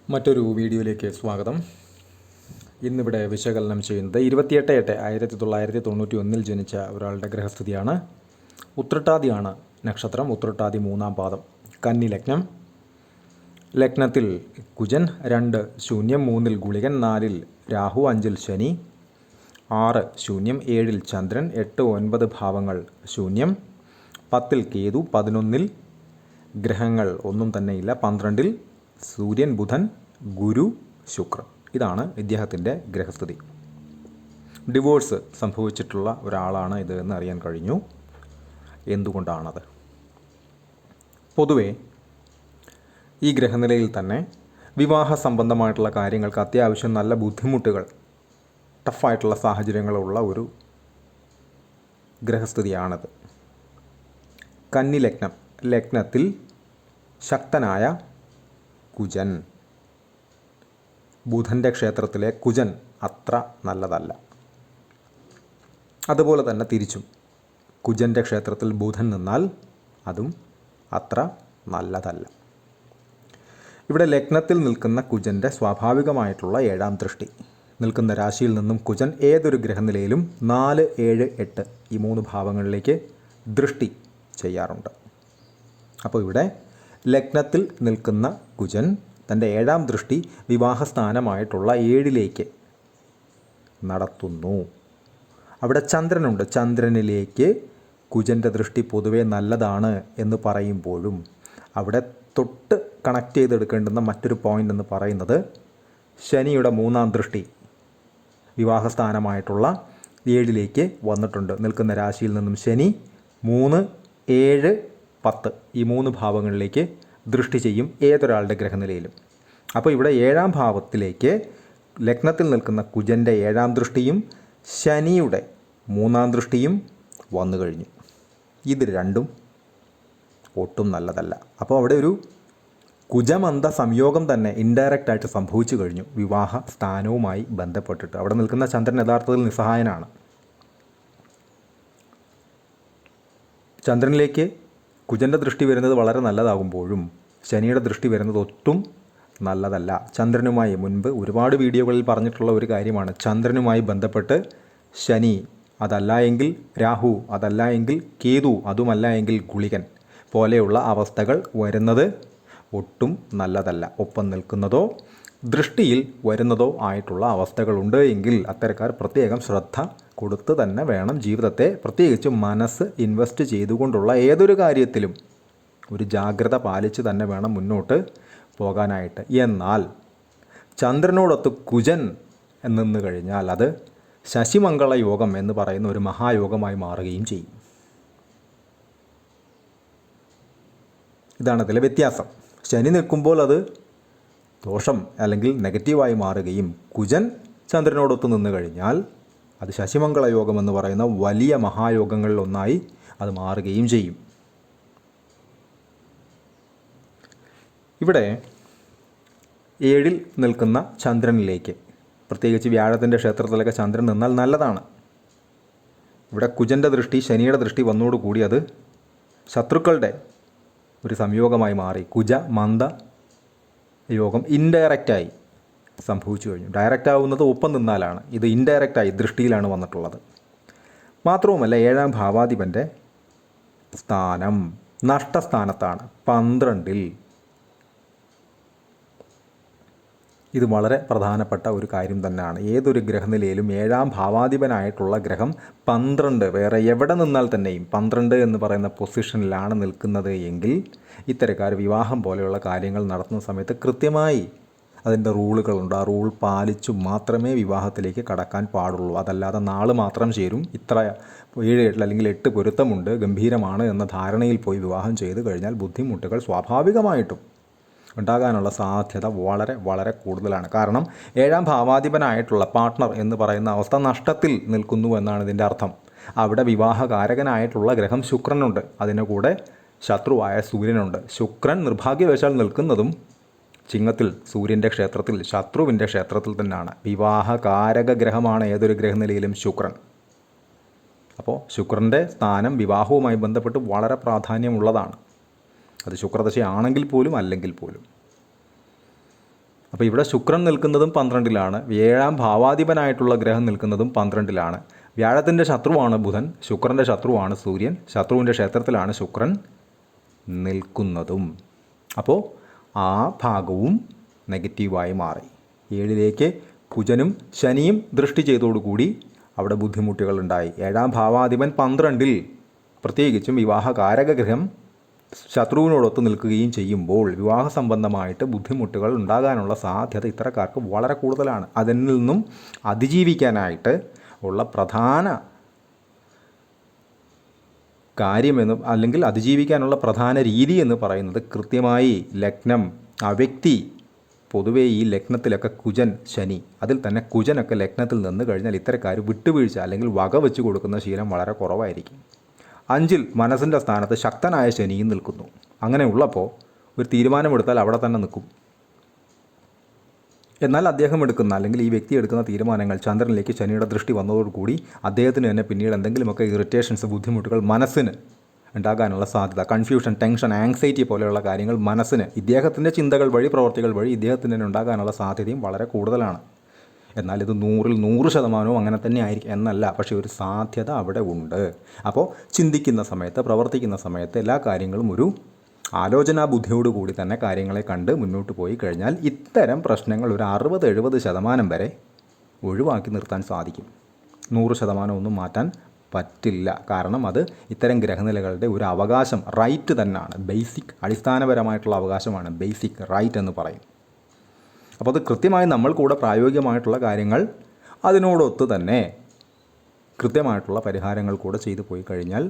മറ്റൊരു വീഡിയോയിലേക്ക് സ്വാഗതം. ഇന്നിവിടെ വിശകലനം ചെയ്യുന്നത് 28/8/1991 ജനിച്ച ഒരാളുടെ ഗ്രഹസ്ഥിതിയാണ്. ഉത്രട്ടാതിയാണ് നക്ഷത്രം. ഉത്രട്ടാതി 3-ാം പാദം. കന്നി ലഗ്നം. ലഗ്നത്തിൽ കുജൻ 2 ശൂന്യം 3-ൽ ഗുളികൻ 4-ൽ രാഹു 5-ൽ ശനി 6 ശൂന്യം 7-ൽ ചന്ദ്രൻ 8, 9 ഭാവങ്ങൾ ശൂന്യം 10-ൽ കേതു 11-ൽ ഗ്രഹങ്ങൾ ഒന്നും തന്നെയില്ല 12-ൽ സൂര്യൻ ബുധൻ ഗുരു ശുക്രൻ. ഇതാണ് ഇദ്ദേഹത്തിൻ്റെ ഗ്രഹസ്ഥിതി. ഡിവോഴ്സ് സംഭവിച്ചിട്ടുള്ള ഒരാളാണ് ഇത് എന്ന് അറിയാൻ കഴിഞ്ഞു. എന്തുകൊണ്ടാണത്? പൊതുവേ ഈ ഗ്രഹനിലയിൽ തന്നെ വിവാഹ സംബന്ധമായിട്ടുള്ള കാര്യങ്ങൾക്ക് അത്യാവശ്യം നല്ല ബുദ്ധിമുട്ടുകൾ, ടഫായിട്ടുള്ള സാഹചര്യങ്ങളുള്ള ഒരു ഗ്രഹസ്ഥിതിയാണിത്. കന്നി ലഗ്നം. ലഗ്നത്തിൽ ശക്തനായ കുജൻ. ബുധൻ്റെ ക്ഷേത്രത്തിലെ കുജൻ അത്ര നല്ലതല്ല. അതുപോലെ തന്നെ തിരിച്ചും കുജൻ്റെ ക്ഷേത്രത്തിൽ ബുധൻ നിന്നാൽ അതും അത്ര നല്ലതല്ല. ഇവിടെ ലഗ്നത്തിൽ നിൽക്കുന്ന കുജൻ്റെ സ്വാഭാവികമായിട്ടുള്ള 7-ാം ദൃഷ്ടി. നിൽക്കുന്ന രാശിയിൽ നിന്നും കുജൻ ഏതൊരു ഗ്രഹനിലയിലും 4, 7, 8 ഈ 3 ഭാവങ്ങളിലേക്ക് ദൃഷ്ടി ചെയ്യാറുണ്ട്. അപ്പോൾ ഇവിടെ ലഗ്നത്തിൽ നിൽക്കുന്ന കുജൻ തൻ്റെ 7-ാം ദൃഷ്ടി വിവാഹസ്ഥാനമായിട്ടുള്ള 7-ലേക്ക് നടത്തുന്നു. അവിടെ ചന്ദ്രനുണ്ട്. ചന്ദ്രനിലേക്ക് കുജൻ്റെ ദൃഷ്ടി പൊതുവെ നല്ലതാണ് എന്ന് പറയുമ്പോഴും അവിടെ തൊട്ട് കണക്ട് ചെയ്തെടുക്കേണ്ടുന്ന മറ്റൊരു പോയിൻ്റ് എന്ന് പറയുന്നത് ശനിയുടെ 3-ാം ദൃഷ്ടി വിവാഹസ്ഥാനമായിട്ടുള്ള 7-ലേക്ക് വന്നിട്ടുണ്ട്. നിൽക്കുന്ന രാശിയിൽ നിന്നും ശനി 3, 7, 10 ഈ 3 ഭാവങ്ങളിലേക്ക് ദൃഷ്ടി ചെയ്യും ഏതൊരാളുടെ ഗ്രഹനിലയിലും. അപ്പോൾ ഇവിടെ 7-ാം ഭാവത്തിലേക്ക് ലഗ്നത്തിൽ നിൽക്കുന്ന കുജൻ്റെ 7-ാം ദൃഷ്ടിയും ശനിയുടെ 3-ാം ദൃഷ്ടിയും വന്നു കഴിഞ്ഞു. ഇത് രണ്ടും ഒട്ടും നല്ലതല്ല. അപ്പോൾ അവിടെ ഒരു കുജമന്ത സംയോഗം തന്നെ ഇൻഡയറക്റ്റായിട്ട് സംഭവിച്ചു കഴിഞ്ഞു വിവാഹ സ്ഥാനവുമായി ബന്ധപ്പെട്ടിട്ട്. അവിടെ നിൽക്കുന്ന ചന്ദ്രൻ യഥാർത്ഥത്തിൽ നിസ്സഹായനാണ്. ചന്ദ്രനിലേക്ക് കുജൻ്റെ ദൃഷ്ടി വരുന്നത് വളരെ നല്ലതാകുമ്പോഴും ശനിയുടെ ദൃഷ്ടി വരുന്നത് ഒട്ടും നല്ലതല്ല. ചന്ദ്രനുമായി മുൻപ് ഒരുപാട് വീഡിയോകളിൽ പറഞ്ഞിട്ടുള്ള ഒരു കാര്യമാണ്. ചന്ദ്രനുമായി ബന്ധപ്പെട്ട് ശനി, അതല്ല എങ്കിൽ രാഹു, അതല്ല എങ്കിൽ കേതു, അതുമല്ല എങ്കിൽ ഗുളികൻ പോലെയുള്ള അവസ്ഥകൾ വരുന്നത് ഒട്ടും നല്ലതല്ല. ഒപ്പം നിൽക്കുന്നതോ ദൃഷ്ടിയിൽ വരുന്നതോ ആയിട്ടുള്ള അവസ്ഥകളുണ്ട് എങ്കിൽ അത്തരക്കാർ പ്രത്യേകം ശ്രദ്ധ കൊടുത്ത് തന്നെ വേണം ജീവിതത്തെ, പ്രത്യേകിച്ച് മനസ്സ് ഇൻവെസ്റ്റ് ചെയ്തുകൊണ്ടുള്ള ഏതൊരു കാര്യത്തിലും ഒരു ജാഗ്രത പാലിച്ച് തന്നെ വേണം മുന്നോട്ട് പോകാനായിട്ട്. എന്നാൽ ചന്ദ്രനോടൊത്ത് കുജൻ നിന്ന് കഴിഞ്ഞാൽ അത് ശശിമംഗള യോഗം എന്ന് പറയുന്ന ഒരു മഹായോഗമായി മാറുകയും ചെയ്യും. ഇതാണ് അതിലെ വ്യത്യാസം. ശനി നിൽക്കുമ്പോൾ അത് ദോഷം അല്ലെങ്കിൽ നെഗറ്റീവായി മാറുകയും കുജൻ ചന്ദ്രനോടൊത്ത് നിന്ന് കഴിഞ്ഞാൽ അത് ശശിമംഗള യോഗം എന്ന് പറയുന്ന വലിയ മഹായോഗങ്ങളിലൊന്നായി അത് മാറുകയും ചെയ്യും. ഇവിടെ 7-ൽ നിൽക്കുന്ന ചന്ദ്രനിലേക്ക്, പ്രത്യേകിച്ച് വ്യാഴത്തിൻ്റെ ക്ഷേത്രത്തിലൊക്കെ ചന്ദ്രൻ നിന്നാൽ നല്ലതാണ്. ഇവിടെ കുജൻ്റെ ദൃഷ്ടി ശനിയുടെ ദൃഷ്ടി വന്നോടുകൂടി അത് ശത്രുക്കളുടെ ഒരു സംയോഗമായി മാറി. കുജ മന്ദ യോഗം ഇൻഡയറക്റ്റായി സംഭവിച്ചു കഴിഞ്ഞു. ഡയറക്റ്റ് ആവുന്നത് ഒപ്പം നിന്നാലാണ്. ഇത് ഇൻഡയറക്റ്റായി ദൃഷ്ടിയിലാണ് വന്നിട്ടുള്ളത്. മാത്രവുമല്ല 7-ാം ഭാവാധിപൻ്റെ സ്ഥാനം നഷ്ടസ്ഥാനത്താണ്, 12-ൽ. ഇത് വളരെ പ്രധാനപ്പെട്ട ഒരു കാര്യം തന്നെയാണ്. ഏതൊരു ഗ്രഹനിലയിലും 7-ാം ഭാവാധിപനായിട്ടുള്ള ഗ്രഹം 12 വേറെ എവിടെ നിന്നാൽ തന്നെയും 12 എന്ന് പറയുന്ന പൊസിഷനിലാണ് നിൽക്കുന്നത് എങ്കിൽ ഇത്തരക്കാർ വിവാഹം പോലെയുള്ള കാര്യങ്ങൾ നടത്തുന്ന സമയത്ത് കൃത്യമായി അതിൻ്റെ റൂളുകളുണ്ട്. ആ റൂൾ പാലിച്ചു മാത്രമേ വിവാഹത്തിലേക്ക് കടക്കാൻ പാടുള്ളൂ. അതല്ലാതെ നാള് മാത്രം ചേരും, ഇത്ര 7 അല്ലെങ്കിൽ 8 പൊരുത്തമുണ്ട്, ഗംഭീരമാണ് എന്ന ധാരണയിൽ പോയി വിവാഹം ചെയ്തു കഴിഞ്ഞാൽ ബുദ്ധിമുട്ടുകൾ സ്വാഭാവികമായിട്ടും ഉണ്ടാകാനുള്ള സാധ്യത വളരെ വളരെ കൂടുതലാണ്. കാരണം 7-ാം ഭാവാധിപനായിട്ടുള്ള പാർട്ട്ണർ എന്ന് പറയുന്ന അവസ്ഥ നഷ്ടത്തിൽ നിൽക്കുന്നു എന്നാണ് ഇതിൻ്റെ അർത്ഥം. അവിടെ വിവാഹകാരകനായിട്ടുള്ള ഗ്രഹം ശുക്രനുണ്ട്, അതിന് കൂടെ ശത്രുവായ സൂര്യനുണ്ട്. ശുക്രൻ നിർഭാഗ്യവശാൽ നിൽക്കുന്നതും ചിങ്ങത്തിൽ സൂര്യൻ്റെ ക്ഷേത്രത്തിൽ, ശത്രുവിൻ്റെ ക്ഷേത്രത്തിൽ തന്നെയാണ്. വിവാഹകാരക ഗ്രഹമാണ് ഏതൊരു ഗ്രഹനിലയിലും ശുക്രൻ. അപ്പോൾ ശുക്രൻ്റെ സ്ഥാനം വിവാഹവുമായി ബന്ധപ്പെട്ട് വളരെ പ്രാധാന്യമുള്ളതാണ്. അത് ശുക്രദശയാണെങ്കിൽ പോലും അല്ലെങ്കിൽ പോലും. അപ്പോൾ ഇവിടെ ശുക്രൻ നിൽക്കുന്നതും 12-ലാണ്, 7-ാം ഭാവാധിപനായിട്ടുള്ള ഗ്രഹം നിൽക്കുന്നതും 12-ലാണ്. വ്യാഴത്തിൻ്റെ ശത്രുവാണ് ബുധൻ, ശുക്രൻ്റെ ശത്രുവാണ് സൂര്യൻ, ശത്രുവിൻ്റെ ക്ഷേത്രത്തിലാണ് ശുക്രൻ നിൽക്കുന്നതും. അപ്പോൾ ആ ഭാഗവും നെഗറ്റീവായി മാറി. 7-ലേക്ക് കുജനും ശനിയും ദൃഷ്ടി ചെയ്തതോടുകൂടി അവിടെ ബുദ്ധിമുട്ടുകളുണ്ടായി. 7-ാം ഭാവാധിപൻ 12-ൽ പ്രത്യേകിച്ചും വിവാഹകാരകഗ്രഹം ശത്രുവിനോടൊത്ത് നിൽക്കുകയും ചെയ്യുമ്പോൾ വിവാഹ സംബന്ധമായിട്ട് ബുദ്ധിമുട്ടുകൾ ഉണ്ടാകാനുള്ള സാധ്യത ഇത്തരക്കാർക്ക് വളരെ കൂടുതലാണ്. അതിൽ നിന്നും അതിജീവിക്കാനായിട്ട് ഉള്ള പ്രധാന കാര്യമെന്ന് അല്ലെങ്കിൽ അതിജീവിക്കാനുള്ള പ്രധാന രീതി എന്ന് പറയുന്നത് കൃത്യമായി ലഗ്നം, ആ വ്യക്തി, പൊതുവേ ഈ ലഗ്നത്തിലൊക്കെ കുജൻ ശനി, അതിൽ തന്നെ കുജനൊക്കെ ലഗ്നത്തിൽ നിന്ന് കഴിഞ്ഞാൽ ഇത്തരക്കാർ വിട്ടുവീഴ്ച അല്ലെങ്കിൽ വക വെച്ച് കൊടുക്കുന്ന ശീലം വളരെ കുറവായിരിക്കും. 5-ൽ മനസ്സിൻ്റെ സ്ഥാനത്ത് ശക്തനായ ശനിയും നിൽക്കുന്നു. അങ്ങനെ ഉള്ളപ്പോൾ ഒരു തീരുമാനമെടുത്താൽ അവിടെ തന്നെ നിൽക്കും. എന്നാൽ അദ്ദേഹം എടുക്കുന്ന അല്ലെങ്കിൽ ഈ വ്യക്തി എടുക്കുന്ന തീരുമാനങ്ങൾ ചന്ദ്രനിലേക്ക് ശനിയുടെ ദൃഷ്ടി വന്നതോടുകൂടി അദ്ദേഹത്തിന് തന്നെ പിന്നീട് എന്തെങ്കിലുമൊക്കെ ഇറിറ്റേഷൻസ്, ബുദ്ധിമുട്ടുകൾ മനസ്സിന് ഉണ്ടാകാനുള്ള സാധ്യത, കൺഫ്യൂഷൻ, ടെൻഷൻ, ആങ്സൈറ്റി പോലെയുള്ള കാര്യങ്ങൾ മനസ്സിന് ഇദ്ദേഹത്തിൻ്റെ ചിന്തകൾ വഴി, പ്രവർത്തികൾ വഴി ഇദ്ദേഹത്തിന് തന്നെ ഉണ്ടാകാനുള്ള സാധ്യതയും വളരെ കൂടുതലാണ്. എന്നാൽ ഇത് 100-ൽ 100% അങ്ങനെ തന്നെ ആയിരിക്കും എന്നല്ല, പക്ഷേ ഒരു സാധ്യത അവിടെ ഉണ്ട്. അപ്പോൾ ചിന്തിക്കുന്ന സമയത്ത്, പ്രവർത്തിക്കുന്ന സമയത്ത് എല്ലാ കാര്യങ്ങളും ഒരു ആലോചനാ ബുദ്ധിയോടുകൂടി തന്നെ കാര്യങ്ങളെ കണ്ട് മുന്നോട്ട് പോയി കഴിഞ്ഞാൽ ഇത്തരം പ്രശ്നങ്ങൾ ഒരു 60-70% വരെ ഒഴിവാക്കി നിർത്താൻ സാധിക്കും. 100% ഒന്നും മാറ്റാൻ പറ്റില്ല. കാരണം അത് ഇത്തരം ഗ്രഹനിലകളുടെ ഒരു അവകാശം, റൈറ്റ് തന്നെയാണ്. ബേസിക്, അടിസ്ഥാനപരമായിട്ടുള്ള അവകാശമാണ് ബേസിക് റൈറ്റ് എന്ന് പറയും. അപ്പോൾ അത് കൃത്യമായി നമ്മൾ കൂടെ പ്രായോഗികമായിട്ടുള്ള കാര്യങ്ങൾ അതിനോടൊത്ത് തന്നെ കൃത്യമായിട്ടുള്ള പരിഹാരങ്ങൾ കൂടെ ചെയ്തു പോയി കഴിഞ്ഞാൽ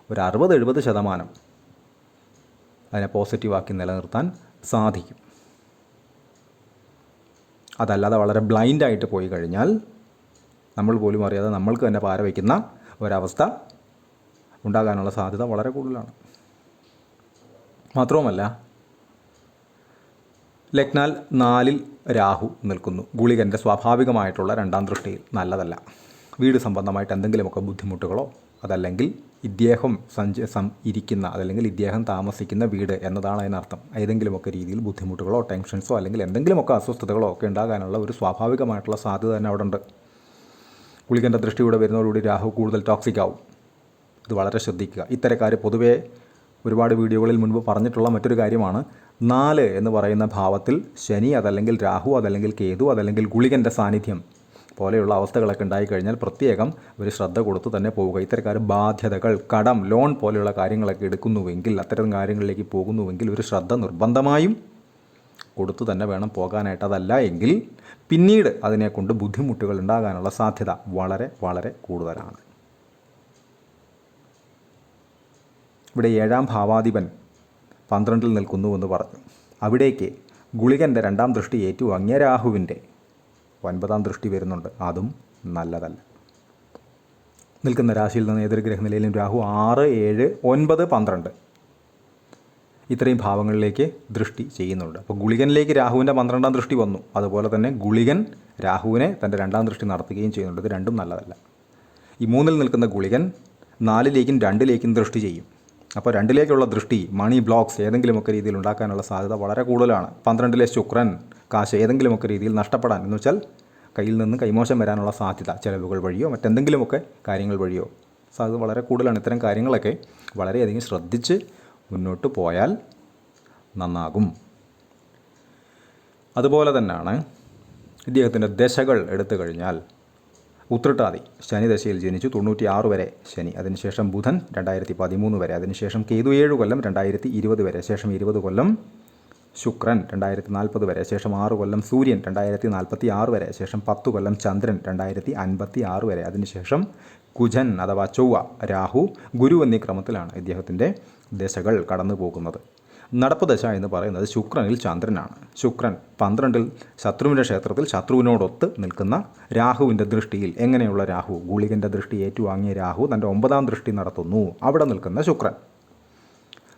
ഒരു 60-70% അതിനെ പോസിറ്റീവാക്കി നിലനിർത്താൻ സാധിക്കും. അതല്ലാതെ വളരെ ബ്ലൈൻഡായിട്ട് പോയി കഴിഞ്ഞാൽ നമ്മൾ പോലും അറിയാതെ നമ്മൾക്ക് തന്നെ പാര വയ്ക്കുന്ന ഒരവസ്ഥ ഉണ്ടാകാനുള്ള സാധ്യത വളരെ കൂടുതലാണ്. മാത്രവുമല്ല, ലഗ്നാൽ 4-ൽ രാഹു നിൽക്കുന്നു. ഗുളികൻ്റെ സ്വാഭാവികമായിട്ടുള്ള 2-ാം ദൃഷ്ടിയിൽ നല്ലതല്ല. വീട് സംബന്ധമായിട്ട് എന്തെങ്കിലുമൊക്കെ ബുദ്ധിമുട്ടുകളോ അതല്ലെങ്കിൽ ഇദ്ദേഹം ഇരിക്കുന്ന അതല്ലെങ്കിൽ ഇദ്ദേഹം താമസിക്കുന്ന വീട് എന്നതാണ് അതിനർത്ഥം. ഏതെങ്കിലുമൊക്കെ രീതിയിൽ ബുദ്ധിമുട്ടുകളോ ടെൻഷൻസോ അല്ലെങ്കിൽ എന്തെങ്കിലുമൊക്കെ അസ്വസ്ഥതകളോ ഒക്കെ ഉണ്ടാകാനുള്ള ഒരു സ്വാഭാവികമായിട്ടുള്ള സാധ്യത തന്നെ അവിടെ ഉണ്ട്. ഗുളികൻ്റെ ദൃഷ്ടിയുടെ വരുന്നതോടുകൂടി രാഹു കൂടുതൽ ടോക്സിക് ആവും. ഇത് വളരെ ശ്രദ്ധിക്കുക. ഇത്തരക്കാർ പൊതുവേ ഒരുപാട് വീഡിയോകളിൽ മുൻപ് പറഞ്ഞിട്ടുള്ള മറ്റൊരു കാര്യമാണ് 4 എന്ന് പറയുന്ന ഭാവത്തിൽ ശനി അതല്ലെങ്കിൽ രാഹു അതല്ലെങ്കിൽ കേതു അതല്ലെങ്കിൽ ഗുളികൻ്റെ സാന്നിധ്യം പോലെയുള്ള അവസ്ഥകളൊക്കെ ഉണ്ടായിക്കഴിഞ്ഞാൽ പ്രത്യേകം ഒരു ശ്രദ്ധ കൊടുത്തു തന്നെ പോവുക. ഇത്തരക്കാർ ബാധ്യതകൾ, കടം, ലോൺ പോലെയുള്ള കാര്യങ്ങളൊക്കെ എടുക്കുന്നുവെങ്കിൽ, അത്തരം കാര്യങ്ങളിലേക്ക് പോകുന്നുവെങ്കിൽ ഒരു ശ്രദ്ധ നിർബന്ധമായും കൊടുത്തു തന്നെ വേണം പോകാനായിട്ട്. അതല്ല എങ്കിൽ പിന്നീട് അതിനെക്കൊണ്ട് ബുദ്ധിമുട്ടുകൾ ഉണ്ടാകാനുള്ള സാധ്യത വളരെ വളരെ കൂടുതലാണ്. ഇവിടെ 7-ാം ഭാവാധിപൻ 12-ൽ നിൽക്കുന്നുവെന്ന് പറഞ്ഞു. അവിടേക്ക് ഗുളികൻ്റെ 2-ാം ദൃഷ്ടി ഏറ്റുവാങ്ങിയ രാഹുവിൻ്റെ 9-ാം ദൃഷ്ടി വരുന്നുണ്ട്. അതും നല്ലതല്ല. നിൽക്കുന്ന രാശിയിൽ നിന്ന് ഏതൊരു ഗ്രഹനിലയിലും രാഹു 6, 7, 9, 12 ഇത്രയും ഭാവങ്ങളിലേക്ക് ദൃഷ്ടി ചെയ്യുന്നുണ്ട്. അപ്പോൾ ഗുളികനിലേക്ക് രാഹുവിൻ്റെ 12-ാം ദൃഷ്ടി വന്നു. അതുപോലെ തന്നെ ഗുളികൻ രാഹുവിനെ തൻ്റെ 2-ാം ദൃഷ്ടി നടത്തുകയും ചെയ്യുന്നുണ്ട്. ഇത് രണ്ടും നല്ലതല്ല. ഈ 3-ൽ നിൽക്കുന്ന ഗുളികൻ 4-ലേക്കും 2-ലേക്കും ദൃഷ്ടി ചെയ്യും. അപ്പോൾ 2-ലേക്കുള്ള ദൃഷ്ടി മണി ബ്ലോക്സ് ഏതെങ്കിലുമൊക്കെ രീതിയിൽ ഉണ്ടാക്കാനുള്ള സാധ്യത വളരെ കൂടുതലാണ്. 12-ലെ ശുക്രൻ കാശ് ഏതെങ്കിലുമൊക്കെ രീതിയിൽ നഷ്ടപ്പെടാൻ, എന്ന് വെച്ചാൽ കയ്യിൽ നിന്ന് കൈമോശം വരാനുള്ള സാധ്യത ചിലവുകൾ വഴിയോ മറ്റെന്തെങ്കിലുമൊക്കെ കാര്യങ്ങൾ വഴിയോ സാധ്യത വളരെ കൂടുതലാണ്. ഇത്തരം കാര്യങ്ങളൊക്കെ വളരെയധികം ശ്രദ്ധിച്ച് മുന്നോട്ട് പോയാൽ നന്നാകും. അതുപോലെ തന്നെയാണ് ഇദ്ദേഹത്തിൻ്റെ ദശകൾ എടുത്തു കഴിഞ്ഞാൽ ഉത്രട്ടാതി ശനി ദശയിൽ ജനിച്ചു 96 വരെ ശനി, അതിനുശേഷം ബുധൻ 2013 വരെ, അതിനുശേഷം കേതു 7 കൊല്ലം 2020 വരെ, ശേഷം 20 കൊല്ലം ശുക്രൻ 2040 വരെ, ശേഷം 6 കൊല്ലം സൂര്യൻ 2046 വരെ, ശേഷം 10 കൊല്ലം ചന്ദ്രൻ 2056 വരെ, അതിനുശേഷം കുജൻ അഥവാ ചൊവ്വ, രാഹു, ഗുരു എന്നീ ക്രമത്തിലാണ് ഇദ്ദേഹത്തിൻ്റെ ദശകൾ കടന്നു പോകുന്നത്. നടപ്പ് ദശ എന്ന് പറയുന്നത് ശുക്രനിൽ ചന്ദ്രനാണ്. ശുക്രൻ 12-ൽ ശത്രുവിൻ്റെ ക്ഷേത്രത്തിൽ ശത്രുവിനോടൊത്ത് നിൽക്കുന്ന രാഹുവിൻ്റെ ദൃഷ്ടിയിൽ, എങ്ങനെയുള്ള രാഹു? ഗുളികൻ്റെ ദൃഷ്ടി ഏറ്റുവാങ്ങിയ രാഹു തൻ്റെ 9-ാം ദൃഷ്ടി നടത്തുന്നു. അവിടെ നിൽക്കുന്ന ശുക്രൻ.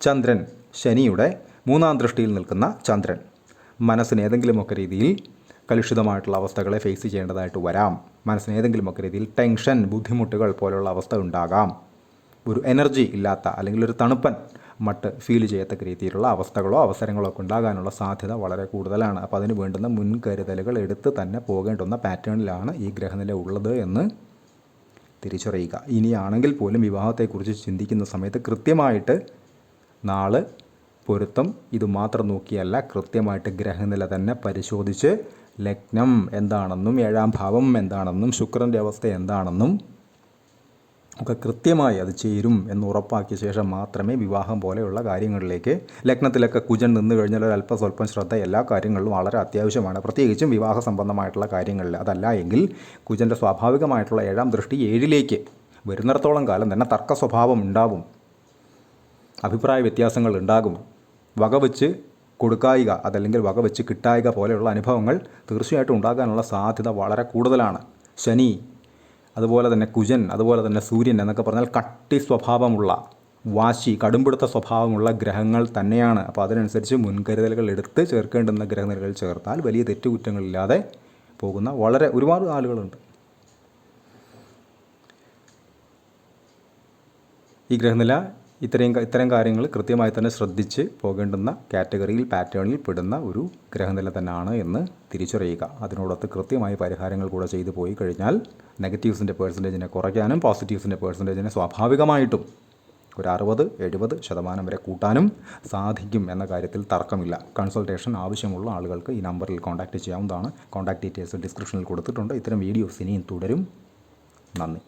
ചന്ദ്രൻ ശനിയുടെ 3-ാം ദൃഷ്ടിയിൽ നിൽക്കുന്ന ചന്ദ്രൻ. മനസ്സിന് ഏതെങ്കിലുമൊക്കെ രീതിയിൽ കലുഷിതമായിട്ടുള്ള അവസ്ഥകളെ ഫേസ് ചെയ്യേണ്ടതായിട്ട് വരാം. മനസ്സിന് ഏതെങ്കിലുമൊക്കെ രീതിയിൽ ടെൻഷൻ, ബുദ്ധിമുട്ടുകൾ പോലുള്ള അവസ്ഥ ഉണ്ടാകാം. ഒരു എനർജി ഇല്ലാത്ത അല്ലെങ്കിൽ ഒരു തണുപ്പൻ മട്ട് ഫീൽ ചെയ്യത്തക്ക രീതിയിലുള്ള അവസ്ഥകളോ അവസരങ്ങളോ ഒക്കെ ഉണ്ടാകാനുള്ള സാധ്യത വളരെ കൂടുതലാണ്. അപ്പോൾ അതിന് വേണ്ടുന്ന മുൻകരുതലുകൾ എടുത്ത് തന്നെ പോകേണ്ടുന്ന പാറ്റേണിലാണ് ഈ ഗ്രഹനില ഉള്ളത് എന്ന് തിരിച്ചറിയുക. ഇനിയാണെങ്കിൽ പോലും വിവാഹത്തെക്കുറിച്ച് ചിന്തിക്കുന്ന സമയത്ത് കൃത്യമായിട്ട് നാള് പൊരുത്തം ഇത് മാത്രം നോക്കിയല്ല, കൃത്യമായിട്ട് ഗ്രഹനില തന്നെ പരിശോധിച്ച് ലഗ്നം എന്താണെന്നും 7ാം ഭാവം എന്താണെന്നും ശുക്രൻ്റെ അവസ്ഥ എന്താണെന്നും ഒക്കെ കൃത്യമായി അത് ചേരും എന്ന് ഉറപ്പാക്കിയ ശേഷം മാത്രമേ വിവാഹം പോലെയുള്ള കാര്യങ്ങളിലേക്ക്, ലഗ്നത്തിലൊക്കെ കുജൻ നിന്ന് കഴിഞ്ഞാൽ ഒരു അല്പസ്വല്പം ശ്രദ്ധ എല്ലാ കാര്യങ്ങളിലും വളരെ അത്യാവശ്യമാണ്, പ്രത്യേകിച്ചും വിവാഹ സംബന്ധമായിട്ടുള്ള കാര്യങ്ങളിൽ. അതല്ല എങ്കിൽ കുജൻ്റെ സ്വാഭാവികമായിട്ടുള്ള 7ാം ദൃഷ്ടി 7ലേക്ക് വരുന്നിടത്തോളം കാലം തന്നെ തർക്ക സ്വഭാവം ഉണ്ടാവും, അഭിപ്രായ വ്യത്യാസങ്ങൾ ഉണ്ടാകും, വകവെച്ച് കൊടുക്കായിക അതല്ലെങ്കിൽ വകവെച്ച് കിട്ടായിക പോലെയുള്ള അനുഭവങ്ങൾ തീർച്ചയായിട്ടും ഉണ്ടാകാനുള്ള സാധ്യത വളരെ കൂടുതലാണ്. ശനി, അതുപോലെ തന്നെ കുജൻ, അതുപോലെ തന്നെ സൂര്യൻ എന്നൊക്കെ പറഞ്ഞാൽ കട്ടി സ്വഭാവമുള്ള, വാശി, കടുംപിടുത്ത സ്വഭാവമുള്ള ഗ്രഹങ്ങൾ തന്നെയാണ്. അപ്പോൾ അതിനനുസരിച്ച് മുൻകരുതലുകൾ എടുത്ത് ചേർക്കേണ്ടുന്ന ഗ്രഹനിലകൾ ചേർത്താൽ വലിയ തെറ്റുകുറ്റങ്ങളില്ലാതെ പോകുന്ന ഒരുപാട് ആളുകളുണ്ട്. ഈ ഗ്രഹനില ഇത്തരം കാര്യങ്ങൾ കൃത്യമായി തന്നെ ശ്രദ്ധിച്ച് പോകേണ്ടുന്ന കാറ്റഗറിയിൽ, പാറ്റേണിൽ പെടുന്ന ഒരു ഗ്രഹനില തന്നെയാണ് എന്ന് തിരിച്ചറിയുക. അതിനോടൊത്ത് കൃത്യമായി പരിഹാരങ്ങൾ കൂടെ ചെയ്തു പോയി കഴിഞ്ഞാൽ നെഗറ്റീവ്സിൻ്റെ പേഴ്സൻറ്റേജിനെ കുറയ്ക്കാനും പോസിറ്റീവ്സിൻ്റെ പേഴ്സൻറ്റേജിനെ സ്വാഭാവികമായിട്ടും ഒരു 60-70% വരെ കൂട്ടാനും സാധിക്കും എന്ന കാര്യത്തിൽ തർക്കമില്ല. കൺസൾട്ടേഷൻ ആവശ്യമുള്ള ആളുകൾക്ക് ഈ നമ്പറിൽ കോൺടാക്റ്റ് ചെയ്യാവുന്നതാണ്. കോൺടാക്ട് ഡീറ്റെയിൽസ് ഡിസ്ക്രിപ്ഷനിൽ കൊടുത്തിട്ടുണ്ട്. ഇത്തരം വീഡിയോസ് ഇനിയും തുടരും. നന്ദി.